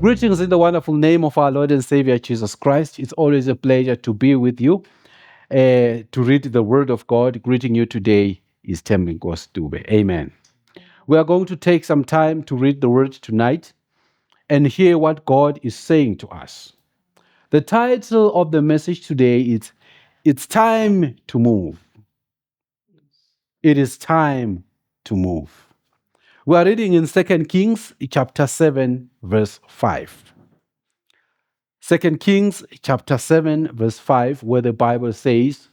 Greetings in the wonderful name of our Lord and Savior Jesus Christ. It's always a pleasure to be with you, to read the Word of God. Greeting you today is Tembingos Dube. Amen. We are going to take some time to read the Word tonight and hear what God is saying to us. The title of the message today is It's Time to Move. It is time to move. We are reading in 2 Kings chapter 7, verse 5. 2 Kings chapter 7, verse 5, where the Bible says,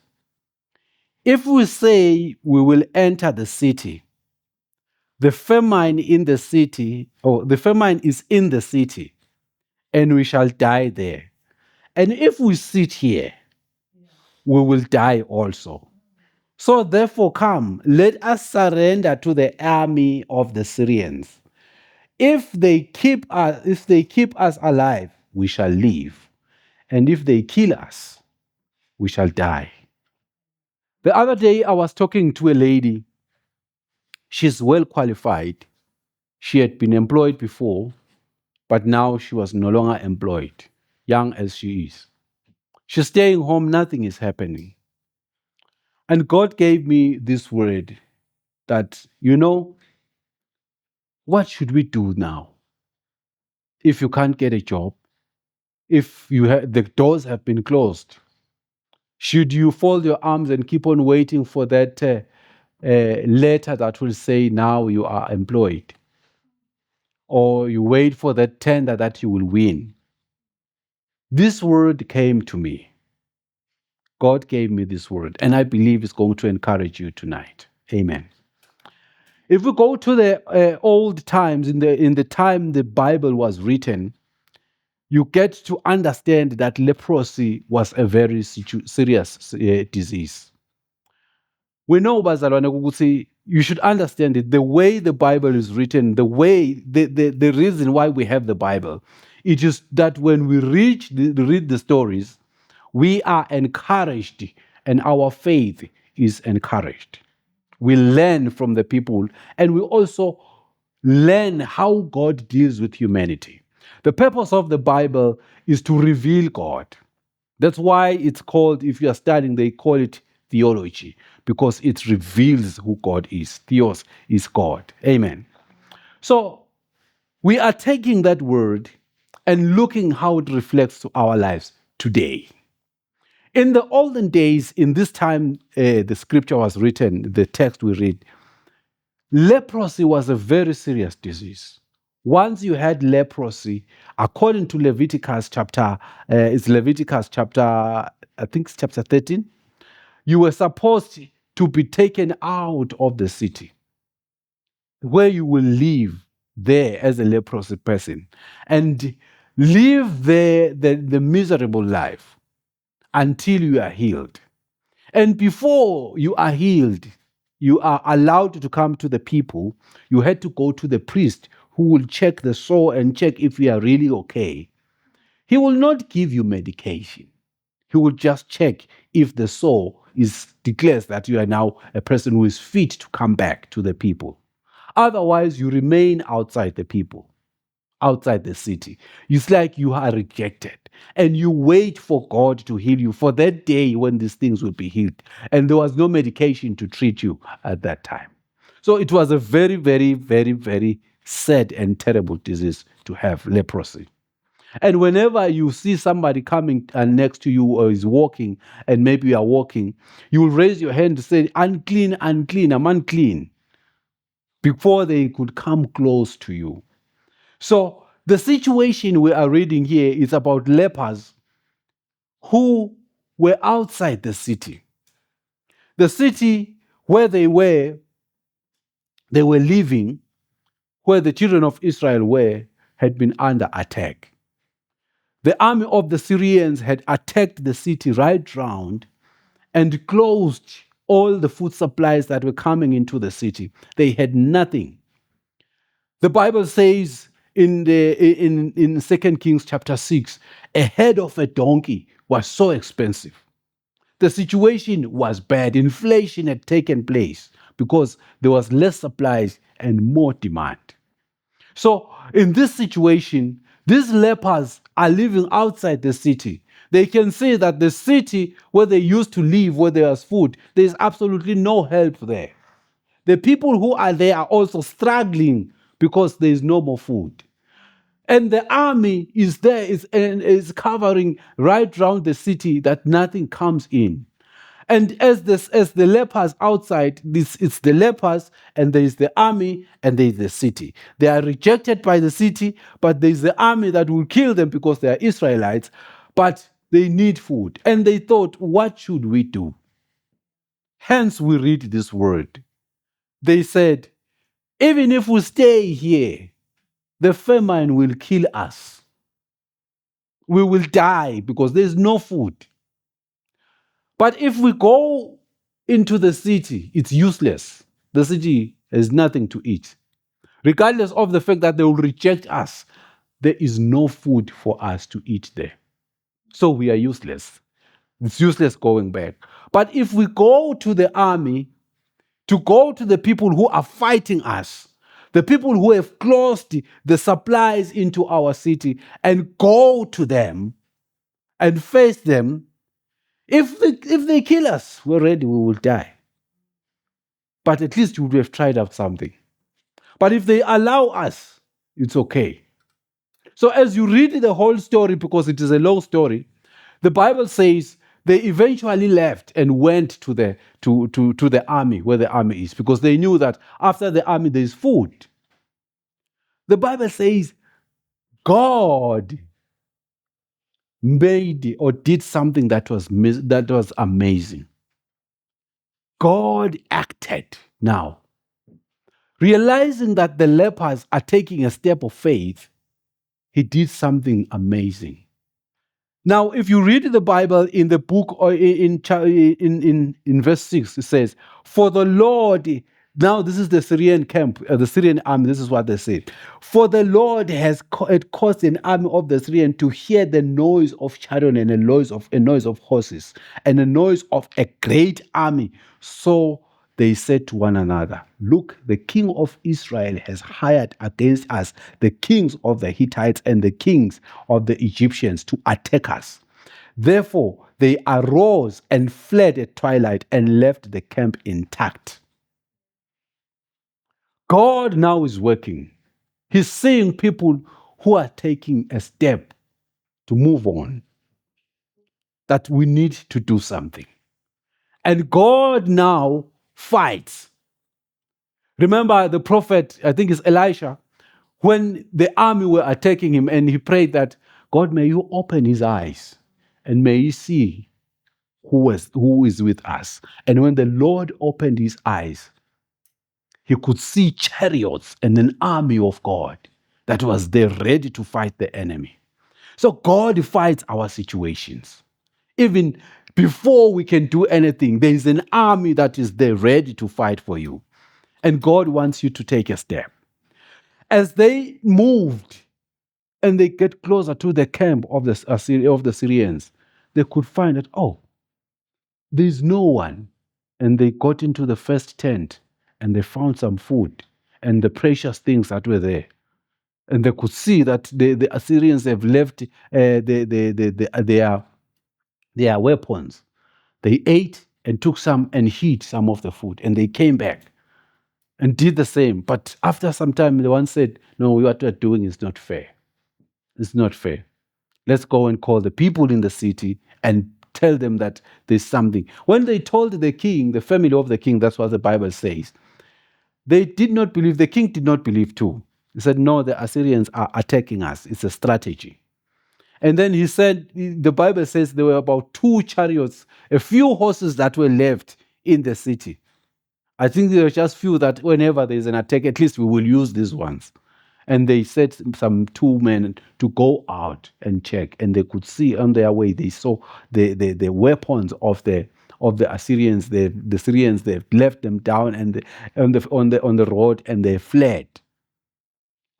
if we say we will enter the city, the famine in the city, or the famine is in the city, and we shall die there. And if we sit here, we will die also. So therefore come, let us surrender to the army of the Syrians. If they keep us alive, we shall live. And if they kill us, we shall die. The other day, I was talking to a lady. She's well qualified. She had been employed before, but now she was no longer employed, young as she is. She's staying home, nothing is happening. And God gave me this word that, what should we do now? If you can't get a job, if the doors have been closed, should you fold your arms and keep on waiting for that letter that will say now you are employed? Or you wait for that tender that you will win? This word came to me. God gave me this word, and I believe it's going to encourage you tonight. Amen. If we go to the old times, in the time the Bible was written, you get to understand that leprosy was a very serious disease. We know, bazalwane, ukuthi you should understand it. The way the Bible is written, the reason why we have the Bible, it is that when we read the stories, we are encouraged and our faith is encouraged. We learn from the people, and we also learn how God deals with humanity. The purpose of the Bible is to reveal God. That's why it's called, if you are studying, they call it theology, because it reveals who God is. Theos is God. Amen. So we are taking that word and looking how it reflects to our lives today. In the olden days, in this time the scripture was written, the text we read, leprosy was a very serious disease. Once you had leprosy, according to Leviticus chapter, I think it's chapter 13, you were supposed to be taken out of the city, where you will live there as a leprosy person and live there the miserable life until you are healed. And before you are healed, you are allowed to come to the people. You had to go to the priest who will check the sore and check if you are really okay. He will not give you medication. He will just check if the sore declares that you are now a person who is fit to come back to the people. Otherwise, you remain outside the people, outside the city. It's like you are rejected, and you wait for God to heal you for that day when these things will be healed. And there was no medication to treat you at that time. So it was a very, very, very, very sad and terrible disease to have, leprosy. And whenever you see somebody coming next to you or is walking, and maybe you are walking, you will raise your hand to say, unclean, unclean, I'm unclean, before they could come close to you. So the situation we are reading here is about lepers who were outside the city. The city where they were living, where the children of Israel were, had been under attack. The army of the Syrians had attacked the city right round and closed all the food supplies that were coming into the city. They had nothing. The Bible says in 2 Kings chapter 6, a head of a donkey was so expensive. The situation was bad. Inflation had taken place because there was less supplies and more demand. So in this situation, These lepers are living outside the city. They can see that the city where they used to live, where there was food, there's absolutely no help there. The people who are there are also struggling because there is no more food. And the army is there, is covering right around the city that nothing comes in. And as the lepers outside, it's the lepers, and there is the army, and there is the city. They are rejected by the city, but there is the army that will kill them because they are Israelites, but they need food. And they thought, what should we do? Hence, we read this word. They said, even if we stay here, the famine will kill us. We will die because there's no food. But if we go into the city, it's useless. The city has nothing to eat. Regardless of the fact that they will reject us, there is no food for us to eat there. So we are useless. It's useless going back. But if we go to the army, to go to the people who are fighting us, the people who have closed the supplies into our city, and go to them and face them, if they kill us, we're ready, we will die. But at least we would have tried out something. But if they allow us, it's okay. So as you read the whole story, because it is a long story, the Bible says they eventually left and went to the army, where the army is, because they knew that after the army there is food. The Bible says God made or did something that was amazing. God acted now. Realizing that the lepers are taking a step of faith, he did something amazing. Now, if you read the Bible in the book or in verse 6, it says, for the Lord, now this is the Syrian camp, the Syrian army, this is what they say. For the Lord had caused an army of the Syrian to hear the noise of chariot and a noise of horses and the noise of a great army. So they said to one another, look, the king of Israel has hired against us the kings of the Hittites and the kings of the Egyptians to attack us. Therefore, they arose and fled at twilight and left the camp intact. God now is working. He's seeing people who are taking a step to move on, that we need to do something. And God now fights. Remember the prophet, I think it's Elisha, when the army were attacking him, and he prayed that, God, may you open his eyes and may he see who is with us. And when the Lord opened his eyes, he could see chariots and an army of God that was there ready to fight the enemy. So God fights our situations. Even before we can do anything, there is an army that is there ready to fight for you. And God wants you to take a step. As they moved and they get closer to the camp of the Syrians, they could find that, oh, there's no one. And they got into the first tent and they found some food and the precious things that were there. And they could see that the Assyrians have left their weapons. They ate and took some and hid some of the food, and they came back and did the same. But after some time, the one said, no, what we're doing is not fair. It's not fair. Let's go and call the people in the city and tell them that there's something. When they told the king, the family of the king, that's what the Bible says, they did not believe. The king did not believe too. He said, no, the Assyrians are attacking us. It's a strategy. And then he said, the Bible says there were about 2 chariots, a few horses that were left in the city. I think there were just few that whenever there's an attack, at least we will use these ones. And they set some 2 men to go out and check, and they could see on their way, they saw the weapons of the Assyrians. The Syrians, they left them down and on the road, and they fled.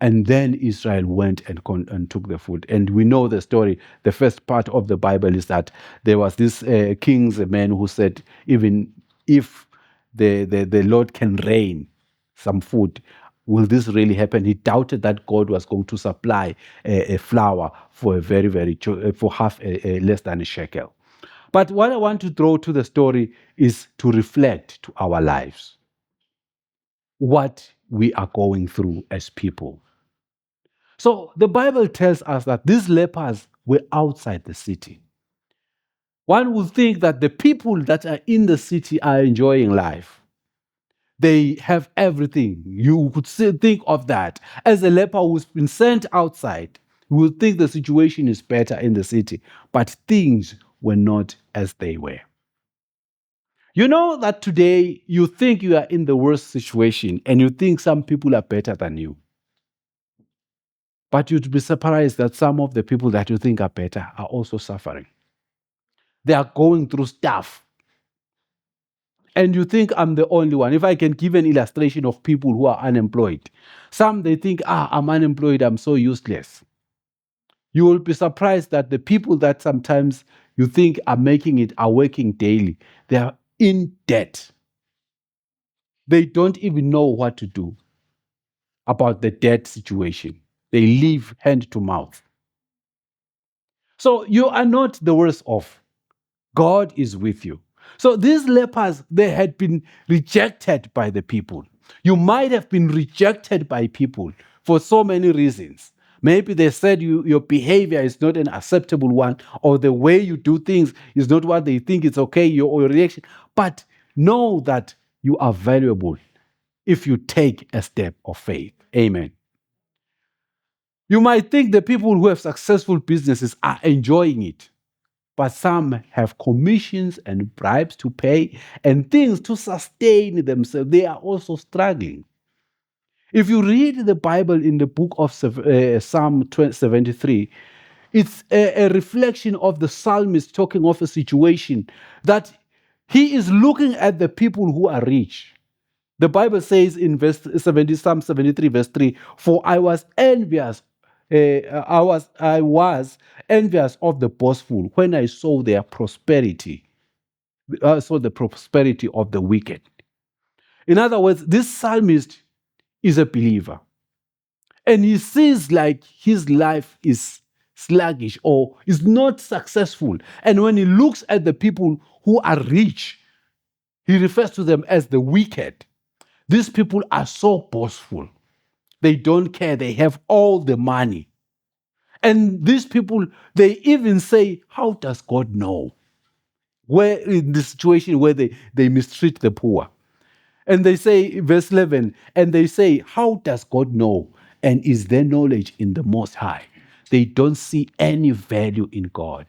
And then Israel went and took the food. And we know the story. The first part of the Bible is that there was this king's man who said, even if the Lord can rain some food, will this really happen? He doubted that God was going to supply a flour for a very, for half less than a shekel. But what I want to throw to the story is to reflect to our lives what we are going through as people. So the Bible tells us that these lepers were outside the city. One would think that the people that are in the city are enjoying life. They have everything. You could think of that. As a leper who's been sent outside, you would think the situation is better in the city, but things were not as they were. You know that today you think you are in the worst situation and you think some people are better than you. But you'd be surprised that some of the people that you think are better are also suffering. They are going through stuff. And you think I'm the only one. If I can give an illustration of people who are unemployed, some they think, I'm unemployed, I'm so useless. You will be surprised that the people that sometimes you think are making it are working daily. They are in debt. They don't even know what to do about the debt situation. They live hand to mouth. So you are not the worst off. God is with you. So these lepers, they had been rejected by the people. You might have been rejected by people for so many reasons. Maybe they said your behavior is not an acceptable one, or the way you do things is not what they think is okay, your reaction. But know that you are valuable if you take a step of faith. Amen. You might think the people who have successful businesses are enjoying it, but some have commissions and bribes to pay and things to sustain themselves. They are also struggling. If you read the Bible in the book of Psalm 73, it's a reflection of the psalmist talking of a situation that he is looking at the people who are rich. The Bible says in Psalm 73, verse 3, for I was envious. I was envious of the boastful when I saw their prosperity. I saw the prosperity of the wicked. In other words, this psalmist is a believer. And he sees like his life is sluggish or is not successful. And when he looks at the people who are rich, he refers to them as the wicked. These people are so boastful. They don't care. They have all the money. And these people, they even say, how does God know? Where in the situation where they mistreat the poor. And they say, verse 11, and they say, how does God know? And is there knowledge in the Most High? They don't see any value in God.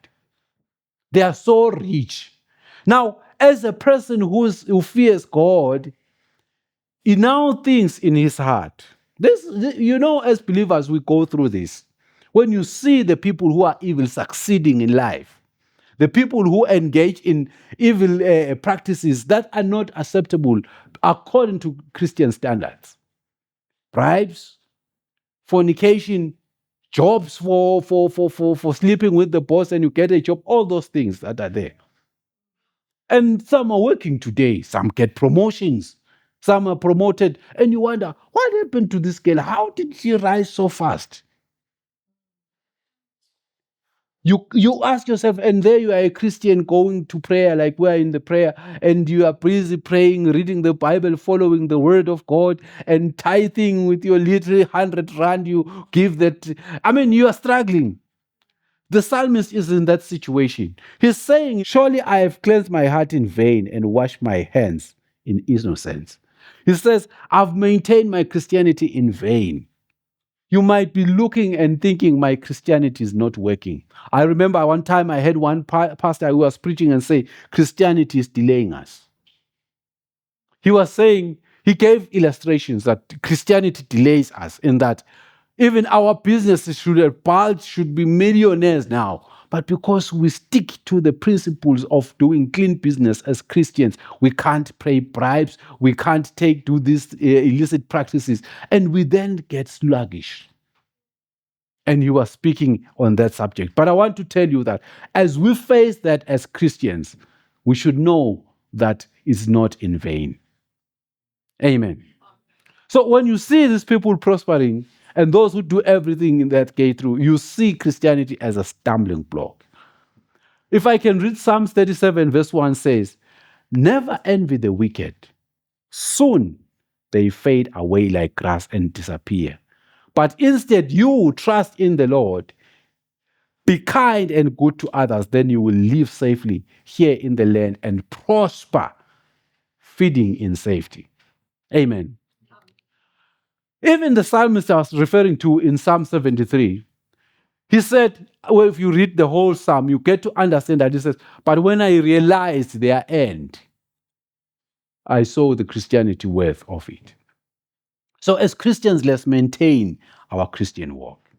They are so rich. Now, as a person who fears God, he now thinks in his heart. As believers, we go through this. When you see the people who are evil succeeding in life, the people who engage in evil practices that are not acceptable according to Christian standards, bribes, fornication, jobs for sleeping with the boss and you get a job, all those things that are there. And some are working today, some get promotions, some are promoted, and you wonder, what happened to this girl? How did she rise so fast? You ask yourself, and there you are a Christian going to prayer, like we are in the prayer, and you are busy praying, reading the Bible, following the word of God, and tithing with your little 100 rand you give that. I mean, you are struggling. The psalmist is in that situation. He's saying, surely I have cleansed my heart in vain and washed my hands in innocence. He says, I've maintained my Christianity in vain. You might be looking and thinking my Christianity is not working. I remember one time I had one pastor who was preaching and say, Christianity is delaying us. He was saying, he gave illustrations that Christianity delays us in that even our businesses should be millionaires now. But because we stick to the principles of doing clean business as Christians, we can't pay bribes, we can't do these illicit practices, and we then get sluggish. And you are speaking on that subject. But I want to tell you that as we face that as Christians, we should know that it's not in vain. Amen. So when you see these people prospering and those who do everything in that get through, you see Christianity as a stumbling block. If I can read Psalms 37, verse 1 says, "Never envy the wicked. Soon they fade away like grass and disappear. But instead, you trust in the Lord. Be kind and good to others, then you will live safely here in the land and prosper, feeding in safety." Amen. Even the psalmist I was referring to in Psalm 73, he said, well, if you read the whole psalm, you get to understand that he says, "But when I realized their end, I saw the Christianity worth of it." So as Christians, let's maintain our Christian walk.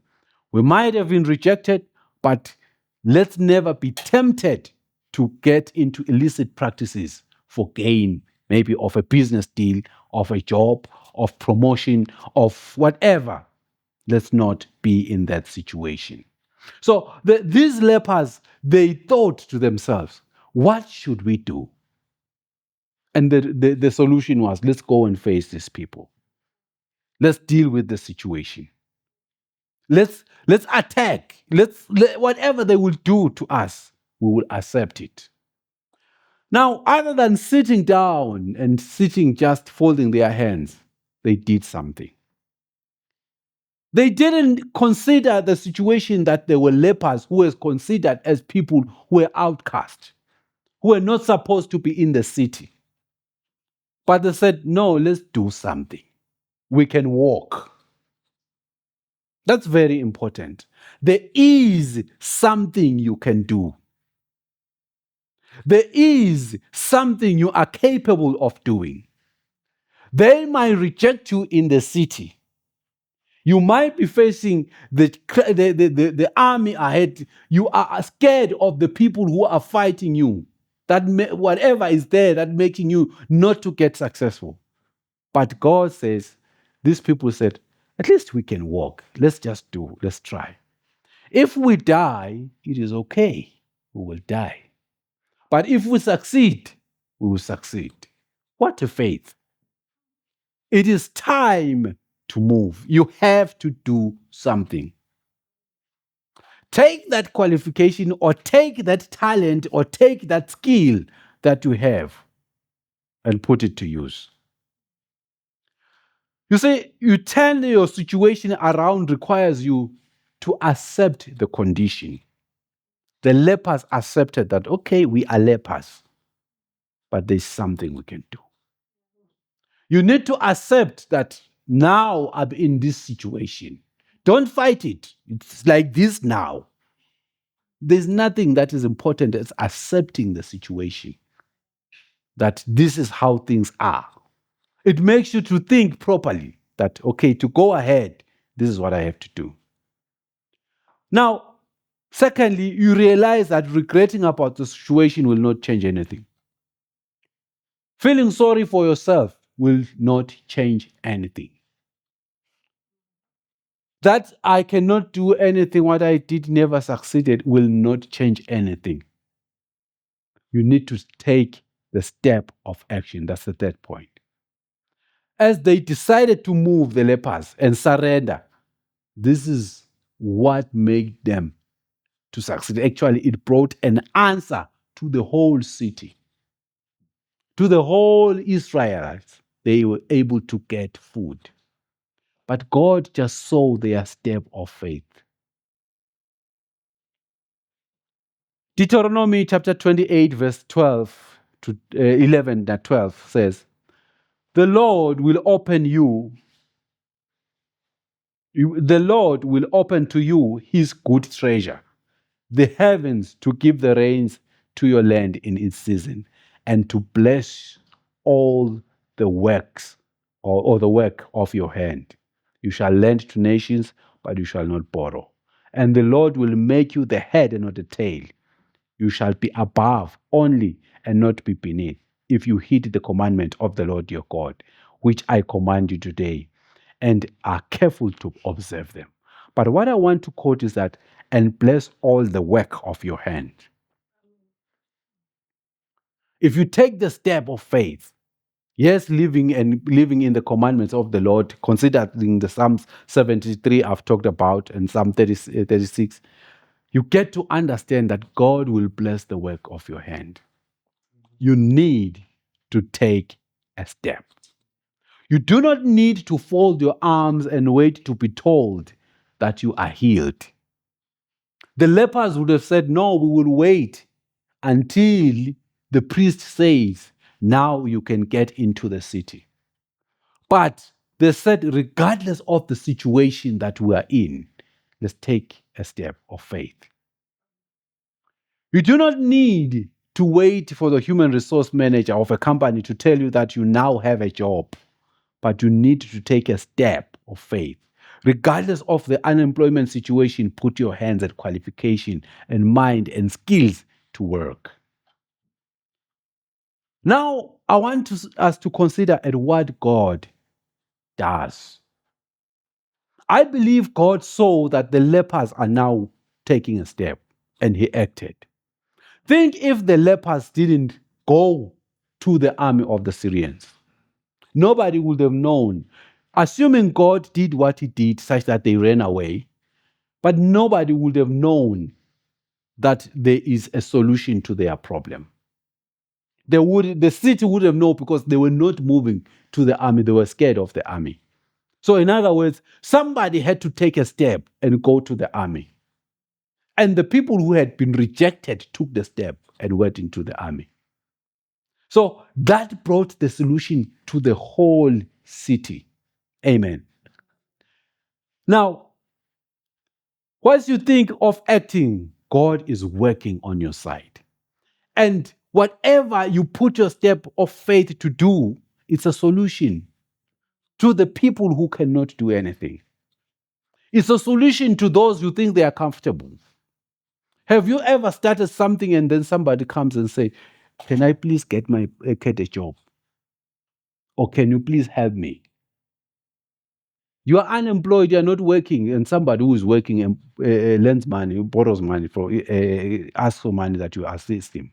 We might have been rejected, but let's never be tempted to get into illicit practices for gain, maybe of a business deal, of a job, of promotion, of whatever. Let's not be in that situation. So these lepers, they thought to themselves, what should we do? And the solution was, let's go and face these people. Let's deal with the situation. Let's attack. Whatever they will do to us, we will accept it. Now, other than sitting down and sitting just folding their hands, they did something. They didn't consider the situation that they were lepers who were considered as people who were outcast, who were not supposed to be in the city. But they said, no, let's do something. We can walk. That's very important. There is something you can do. There is something you are capable of doing. They might reject you in the city. You might be facing the army ahead. You are scared of the people who are fighting you. Whatever is there that making you not to get successful. But God says, these people said, at least we can walk. Let's just do. Let's try. If we die, it is okay. We will die. But if we succeed, we will succeed. What a faith. It is time to move. You have to do something. Take that qualification or take that talent or take that skill that you have and put it to use. You see, you turn your situation around requires you to accept the condition. The lepers accepted that, okay, we are lepers, but there's something we can do. You need to accept that now I'm in this situation. Don't fight it. It's like this now. There's nothing that is important as accepting the situation, that this is how things are. It makes you to think properly that, okay, to go ahead, this is what I have to do. Now, secondly, you realize that regretting about the situation will not change anything. Feeling sorry for yourself will not change anything. That I cannot do anything, what I did never succeeded, will not change anything. You need to take the step of action. That's the third point. As they decided to move the lepers and surrender, this is what made them to succeed. Actually, it brought an answer to the whole city, to the whole Israelites. They were able to get food. But God just saw their step of faith. Deuteronomy chapter 28, verse 12 to 11 and 12 says, the Lord will open to you his good treasure, the heavens, to give the rains to your land in its season, and to bless all the works or the work of your hand. You shall lend to nations, but you shall not borrow. And the Lord will make you the head and not the tail. You shall be above only and not be beneath, if you heed the commandment of the Lord your God, which I command you today, and are careful to observe them. But what I want to quote is that, and bless all the work of your hand. If you take the step of faith, Yes, living in the commandments of the Lord, considering the Psalms 73 I've talked about and Psalm 36, you get to understand that God will bless the work of your hand. You need to take a step. You do not need to fold your arms and wait to be told that you are healed. The lepers would have said, no, we will wait until the priest says, now you can get into the city. But they said, regardless of the situation that we are in, let's take a step of faith. You do not need to wait for the human resource manager of a company to tell you that you now have a job, but you need to take a step of faith. Regardless of the unemployment situation, put your hands at qualification and mind and skills to work. Now, I want us to consider at what God does. I believe God saw that the lepers are now taking a step and he acted. Think if the lepers didn't go to the army of the Syrians, nobody would have known. Assuming God did what he did such that they ran away, but nobody would have known that there is a solution to their problem. The city would have known because they were not moving to the army. They were scared of the army. So in other words, somebody had to take a step and go to the army. And the people who had been rejected took the step and went into the army. So that brought the solution to the whole city. Amen. Now, once you think of acting, God is working on your side. And whatever you put your step of faith to do, it's a solution to the people who cannot do anything. It's a solution to those who think they are comfortable. Have you ever started something and then somebody comes and say, can I please get a job? Or can you please help me? You are unemployed, you are not working, and somebody who is working and lends money, borrows money, asks for money that you assist him.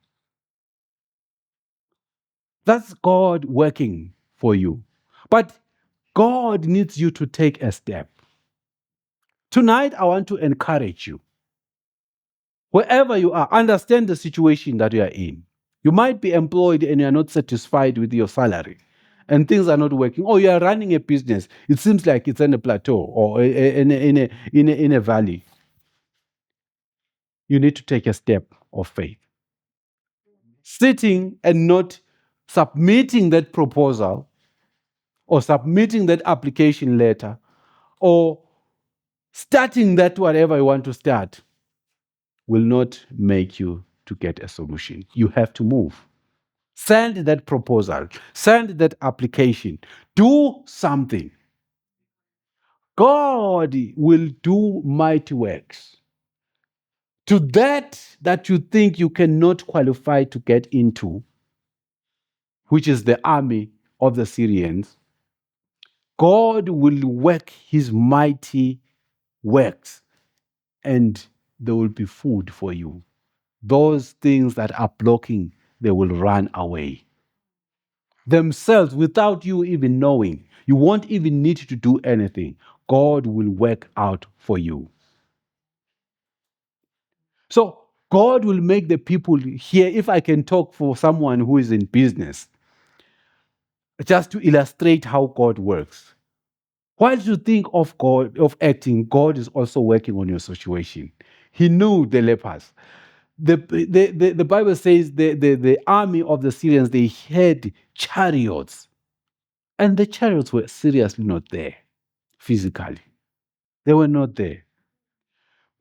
That's God working for you. But God needs you to take a step. Tonight, I want to encourage you. Wherever you are, understand the situation that you are in. You might be employed and you are not satisfied with your salary and things are not working. Or you are running a business. It seems like it's on a plateau or in a valley. You need to take a step of faith. Sitting and not submitting that proposal or submitting that application letter or starting that whatever you want to start will not make you to get a solution. You have to move. Send that proposal, send that application, do something. God will do mighty works. To that you think you cannot qualify to get into, which is the army of the Syrians, God will work his mighty works and there will be food for you. Those things that are blocking, they will run away themselves without you even knowing. You won't even need to do anything. God will work out for you. So God will make the people here, if I can talk for someone who is in business, just to illustrate how God works. While you think of God, of acting, God is also working on your situation. He knew the lepers. The Bible says the army of the Syrians, they had chariots. And the chariots were seriously not there physically. They were not there.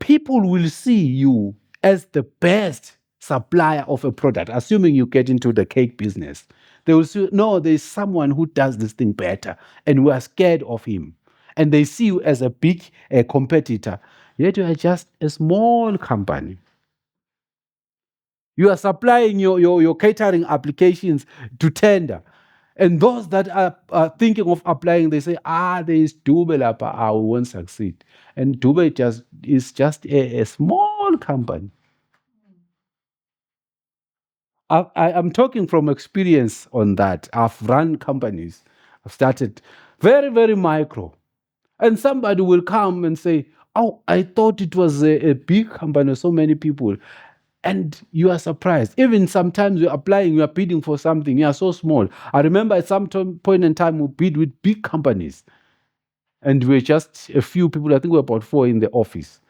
People will see you as the best supplier of a product, assuming you get into the cake business. They will say, no, there's someone who does this thing better, and we are scared of him. And they see you as a big competitor, yet you are just a small company. You are supplying your catering applications to tender. And those that are thinking of applying, they say, there is Dube Lapa, we won't succeed. And Dube is just a small company. I'm talking from experience on that. I've run companies. I've started very, very micro. And somebody will come and say, "Oh, I thought it was a big company, so many people." And you are surprised. Even sometimes you're applying, you are bidding for something, you are so small. I remember at some point in time, we bid with big companies. And we're just a few people, I think we're about 4 in the office.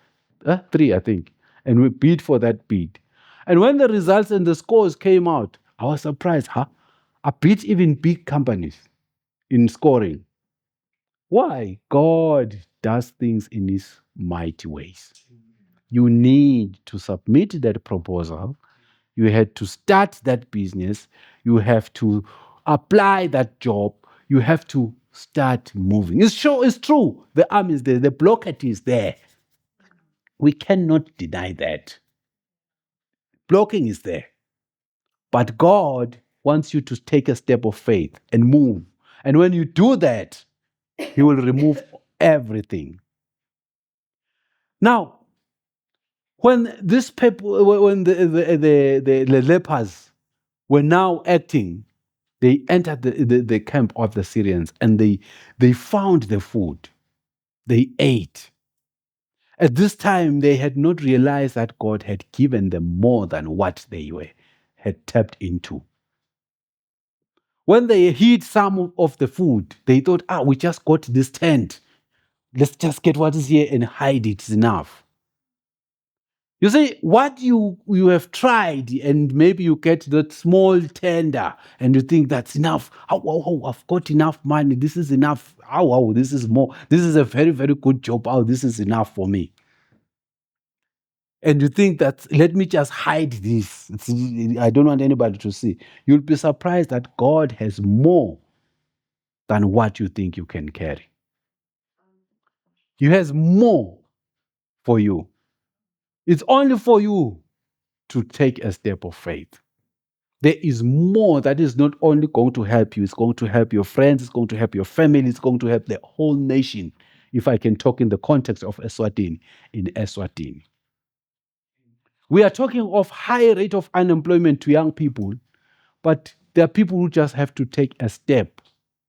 3, I think. And we bid for that bid. And when the results and the scores came out, I was surprised, huh? I beat even big companies in scoring. Why? God does things in his mighty ways. You need to submit that proposal. You had to start that business. You have to apply that job. You have to start moving. It's true. The arm is there. The blockade is there. We cannot deny that. Blocking is there. But God wants you to take a step of faith and move. And when you do that, he will remove everything. Now, when these people, when the lepers were now acting, they entered the camp of the Syrians and they found the food. They ate. At this time, they had not realized that God had given them more than what they had tapped into. When they hid some of the food, they thought, we just got this tent. Let's just get what is here and hide it. It's enough. You see, what you have tried, and maybe you get that small tender, and you think that's enough. Oh, I've got enough money. This is enough. Oh, this is more. This is a very, very good job. Oh, this is enough for me. And you think that, let me just hide this. I don't want anybody to see. You'll be surprised that God has more than what you think you can carry. He has more for you. It's only for you to take a step of faith. There is more that is not only going to help you, it's going to help your friends, it's going to help your family, it's going to help the whole nation. If I can talk in the context of Eswatini, in Eswatini. We are talking of high rate of unemployment to young people, but there are people who just have to take a step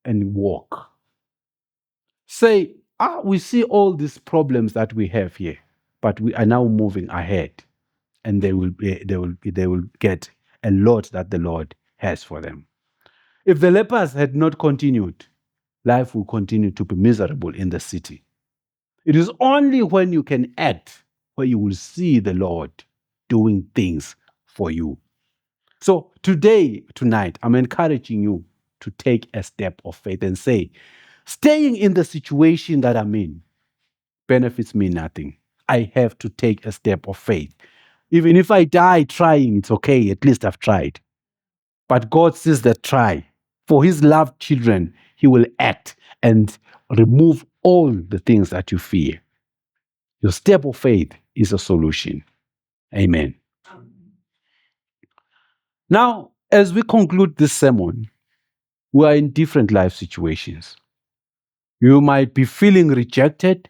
and walk. Say, we see all these problems that we have here, but we are now moving ahead, and they will get a lot that the Lord has for them. If the lepers had not continued, life will continue to be miserable in the city. It is only when you can act where you will see the Lord doing things for you. So tonight, I'm encouraging you to take a step of faith and say, staying in the situation that I'm in benefits me nothing. I have to take a step of faith. Even if I die trying, it's okay. At least I've tried. But God sees that try. For his loved children, he will act and remove all the things that you fear. Your step of faith is a solution. Amen. Now, as we conclude this sermon, we are in different life situations. You might be feeling rejected,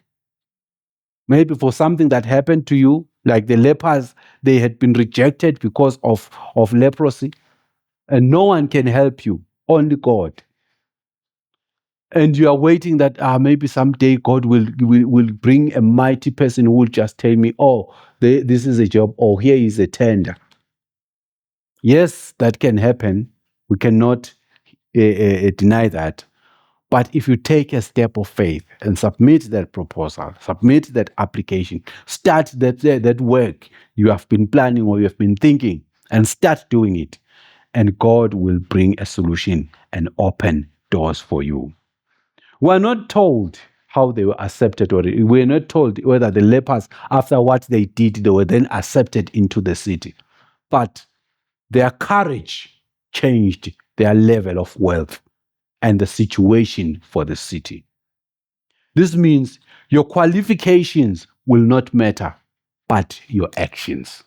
maybe for something that happened to you, like the lepers, they had been rejected because of leprosy, and no one can help you, only God. And you are waiting that maybe someday God will bring a mighty person who will just tell me, this is a job, or here is a tender. Yes, that can happen. We cannot deny that. But if you take a step of faith and submit that proposal, submit that application, start that work you have been planning or you have been thinking, and start doing it, and God will bring a solution and open doors for you. We're not told how they were accepted, or we're not told whether the lepers, after what they did, they were then accepted into the city. But their courage changed their level of wealth and the situation for the city. This means your qualifications will not matter, but your actions.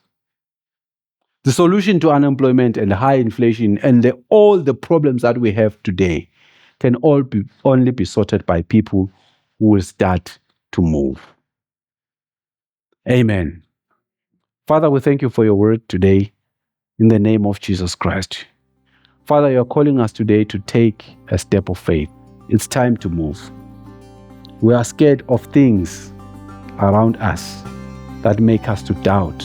The solution to unemployment and high inflation and all the problems that we have today can only be sorted by people who will start to move. Amen. Father, we thank you for your word today. in the name of Jesus Christ. Father, you're calling us today to take a step of faith. It's time to move. We are scared of things around us that make us to doubt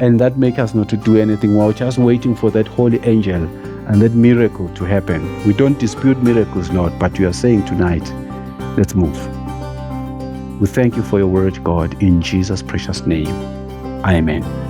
and that make us not to do anything. We're just waiting for that holy angel and that miracle to happen. We don't dispute miracles, Lord, but we are saying tonight, let's move. We thank you for your word, God, in Jesus' precious name. Amen.